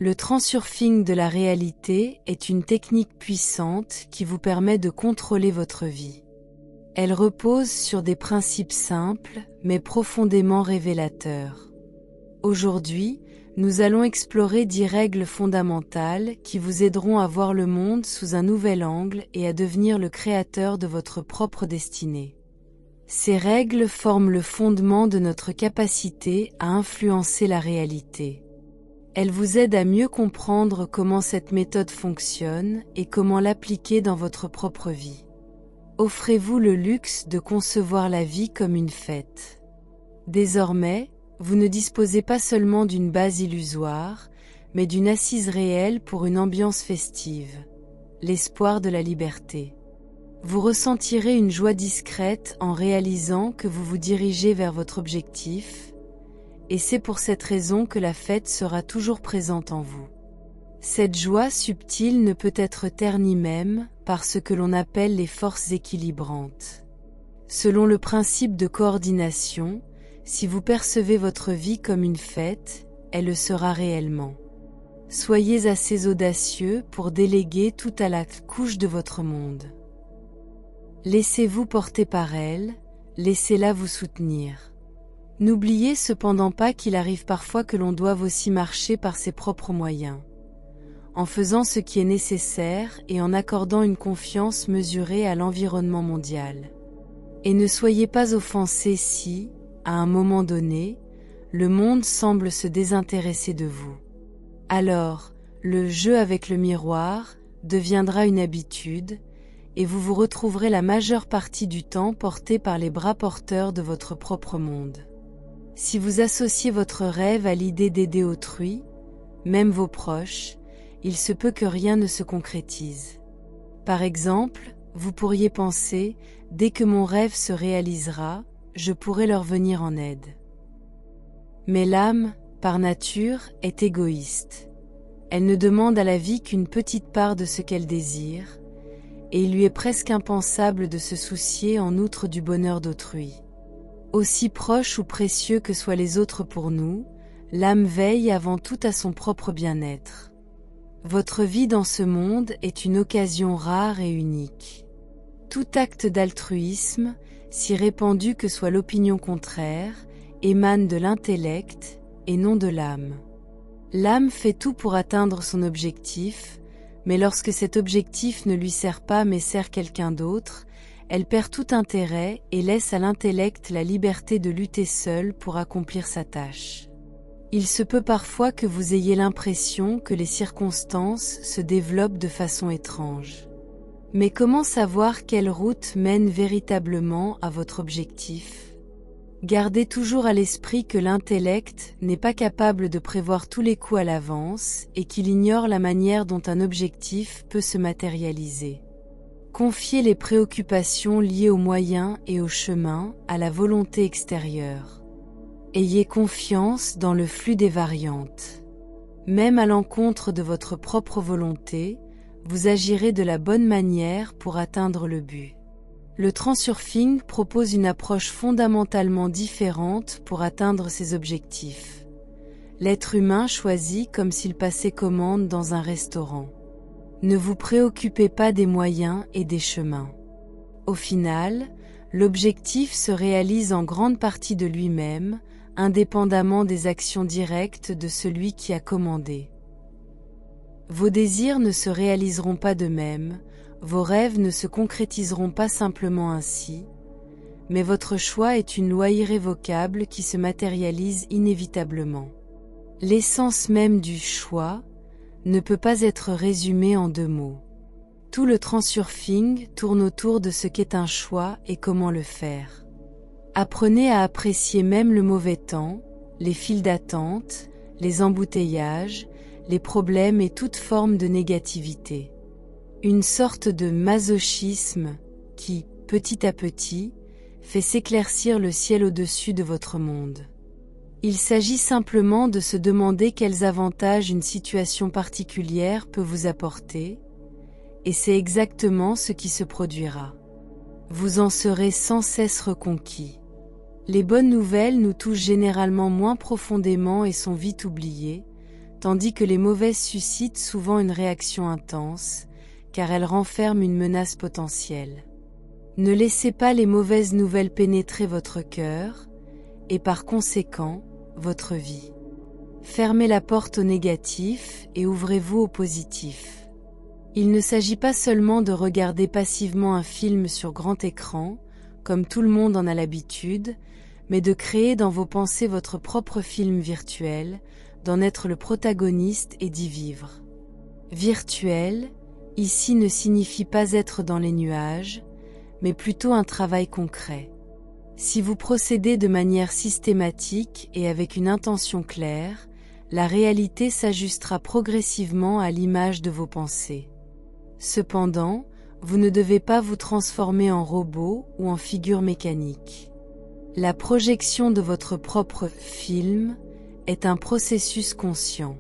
Le transurfing de la réalité est une technique puissante qui vous permet de contrôler votre vie. Elle repose sur des principes simples mais profondément révélateurs. Aujourd'hui, nous allons explorer 10 règles fondamentales qui vous aideront à voir le monde sous un nouvel angle et à devenir le créateur de votre propre destinée. Ces règles forment le fondement de notre capacité à influencer la réalité. Elles vous aident à mieux comprendre comment cette méthode fonctionne et comment l'appliquer dans votre propre vie. Offrez-vous le luxe de concevoir la vie comme une fête. Désormais, vous ne disposez pas seulement d'une base illusoire, mais d'une assise réelle pour une ambiance festive, l'espoir de la liberté. Vous ressentirez une joie discrète en réalisant que vous vous dirigez vers votre objectif, et c'est pour cette raison que la fête sera toujours présente en vous. Cette joie subtile ne peut être ternie même par ce que l'on appelle les forces équilibrantes. Selon le principe de coordination, si vous percevez votre vie comme une fête, elle le sera réellement. Soyez assez audacieux pour déléguer tout à la couche de votre monde. Laissez-vous porter par elle, laissez-la vous soutenir. N'oubliez cependant pas qu'il arrive parfois que l'on doive aussi marcher par ses propres moyens. En faisant ce qui est nécessaire et en accordant une confiance mesurée à l'environnement mondial. Et ne soyez pas offensés si, à un moment donné, le monde semble se désintéresser de vous. Alors, le jeu avec le miroir deviendra une habitude, et vous vous retrouverez la majeure partie du temps porté par les bras porteurs de votre propre monde. Si vous associez votre rêve à l'idée d'aider autrui, même vos proches, il se peut que rien ne se concrétise. Par exemple, vous pourriez penser, dès que mon rêve se réalisera, je pourrai leur venir en aide. Mais l'âme, par nature, est égoïste. Elle ne demande à la vie qu'une petite part de ce qu'elle désire, et il lui est presque impensable de se soucier en outre du bonheur d'autrui. Aussi proches ou précieux que soient les autres pour nous, l'âme veille avant tout à son propre bien-être. Votre vie dans ce monde est une occasion rare et unique. Tout acte d'altruisme, si répandu que soit l'opinion contraire, émane de l'intellect et non de l'âme. L'âme fait tout pour atteindre son objectif, mais lorsque cet objectif ne lui sert pas mais sert quelqu'un d'autre, elle perd tout intérêt et laisse à l'intellect la liberté de lutter seul pour accomplir sa tâche. Il se peut parfois que vous ayez l'impression que les circonstances se développent de façon étrange. Mais comment savoir quelle route mène véritablement à votre objectif ? Gardez toujours à l'esprit que l'intellect n'est pas capable de prévoir tous les coups à l'avance et qu'il ignore la manière dont un objectif peut se matérialiser. Confiez les préoccupations liées aux moyens et au chemin à la volonté extérieure. Ayez confiance dans le flux des variantes. Même à l'encontre de votre propre volonté, vous agirez de la bonne manière pour atteindre le but. Le transurfing propose une approche fondamentalement différente pour atteindre ses objectifs. L'être humain choisit comme s'il passait commande dans un restaurant. Ne vous préoccupez pas des moyens et des chemins. Au final, l'objectif se réalise en grande partie de lui-même, indépendamment des actions directes de celui qui a commandé. Vos désirs ne se réaliseront pas d'eux-mêmes, vos rêves ne se concrétiseront pas simplement ainsi, mais votre choix est une loi irrévocable qui se matérialise inévitablement. L'essence même du choix ne peut pas être résumée en 2 mots. Tout le transurfing tourne autour de ce qu'est un choix et comment le faire. Apprenez à apprécier même le mauvais temps, les files d'attente, les embouteillages, les problèmes et toute forme de négativité. Une sorte de masochisme qui, petit à petit, fait s'éclaircir le ciel au-dessus de votre monde. Il s'agit simplement de se demander quels avantages une situation particulière peut vous apporter, et c'est exactement ce qui se produira. Vous en serez sans cesse reconquis. Les bonnes nouvelles nous touchent généralement moins profondément et sont vite oubliées, tandis que les mauvaises suscitent souvent une réaction intense, car elles renferment une menace potentielle. Ne laissez pas les mauvaises nouvelles pénétrer votre cœur, et par conséquent, votre vie. Fermez la porte au négatif et ouvrez-vous au positif. Il ne s'agit pas seulement de regarder passivement un film sur grand écran, comme tout le monde en a l'habitude, mais de créer dans vos pensées votre propre film virtuel, d'en être le protagoniste et d'y vivre. Virtuel, ici ne signifie pas être dans les nuages, mais plutôt un travail concret. Si vous procédez de manière systématique et avec une intention claire, la réalité s'ajustera progressivement à l'image de vos pensées. Cependant, vous ne devez pas vous transformer en robot ou en figure mécanique. La projection de votre propre film est un processus conscient.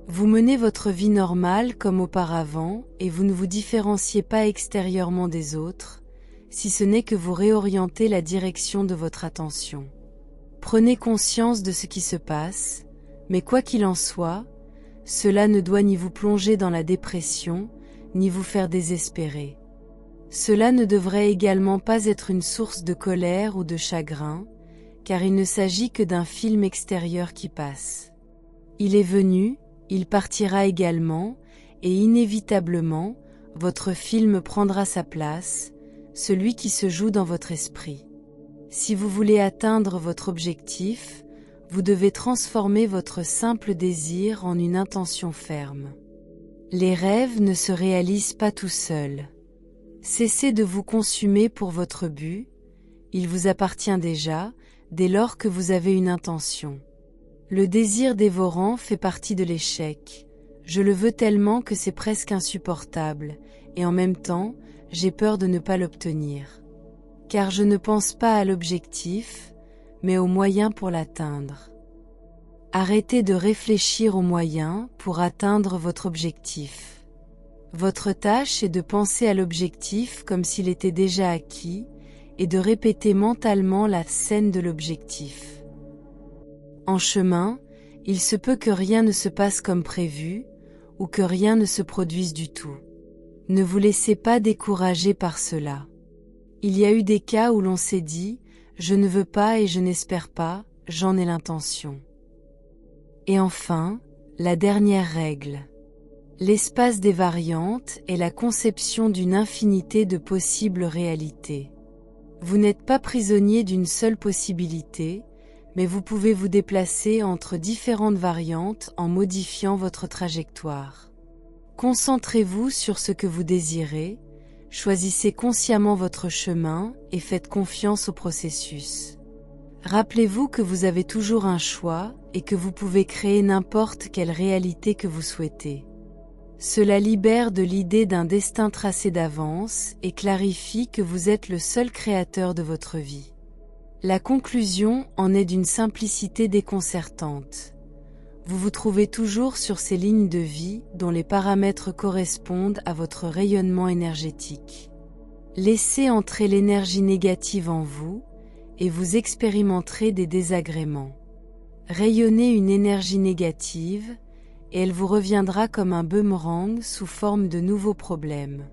Vous menez votre vie normale comme auparavant et vous ne vous différenciez pas extérieurement des autres, si ce n'est que vous réorientez la direction de votre attention. Prenez conscience de ce qui se passe, mais quoi qu'il en soit, cela ne doit ni vous plonger dans la dépression, ni vous faire désespérer. Cela ne devrait également pas être une source de colère ou de chagrin, car il ne s'agit que d'un film extérieur qui passe. Il est venu, il partira également, et inévitablement, votre film prendra sa place, celui qui se joue dans votre esprit. Si vous voulez atteindre votre objectif, vous devez transformer votre simple désir en une intention ferme. Les rêves ne se réalisent pas tout seuls. Cessez de vous consumer pour votre but, il vous appartient déjà, dès lors que vous avez une intention. Le désir dévorant fait partie de l'échec. Je le veux tellement que c'est presque insupportable, et en même temps, j'ai peur de ne pas l'obtenir. Car je ne pense pas à l'objectif, mais aux moyens pour l'atteindre. Arrêtez de réfléchir aux moyens pour atteindre votre objectif. Votre tâche est de penser à l'objectif comme s'il était déjà acquis, et de répéter mentalement la scène de l'objectif. En chemin, il se peut que rien ne se passe comme prévu, ou que rien ne se produise du tout. Ne vous laissez pas décourager par cela. Il y a eu des cas où l'on s'est dit « je ne veux pas et je n'espère pas, j'en ai l'intention ». Et enfin, la dernière règle. L'espace des variantes est la conception d'une infinité de possibles réalités. Vous n'êtes pas prisonnier d'une seule possibilité, mais vous pouvez vous déplacer entre différentes variantes en modifiant votre trajectoire. Concentrez-vous sur ce que vous désirez, choisissez consciemment votre chemin et faites confiance au processus. Rappelez-vous que vous avez toujours un choix et que vous pouvez créer n'importe quelle réalité que vous souhaitez. Cela libère de l'idée d'un destin tracé d'avance et clarifie que vous êtes le seul créateur de votre vie. La conclusion en est d'une simplicité déconcertante. Vous vous trouvez toujours sur ces lignes de vie dont les paramètres correspondent à votre rayonnement énergétique. Laissez entrer l'énergie négative en vous et vous expérimenterez des désagréments. Rayonnez une énergie négative et elle vous reviendra comme un boomerang sous forme de nouveaux problèmes.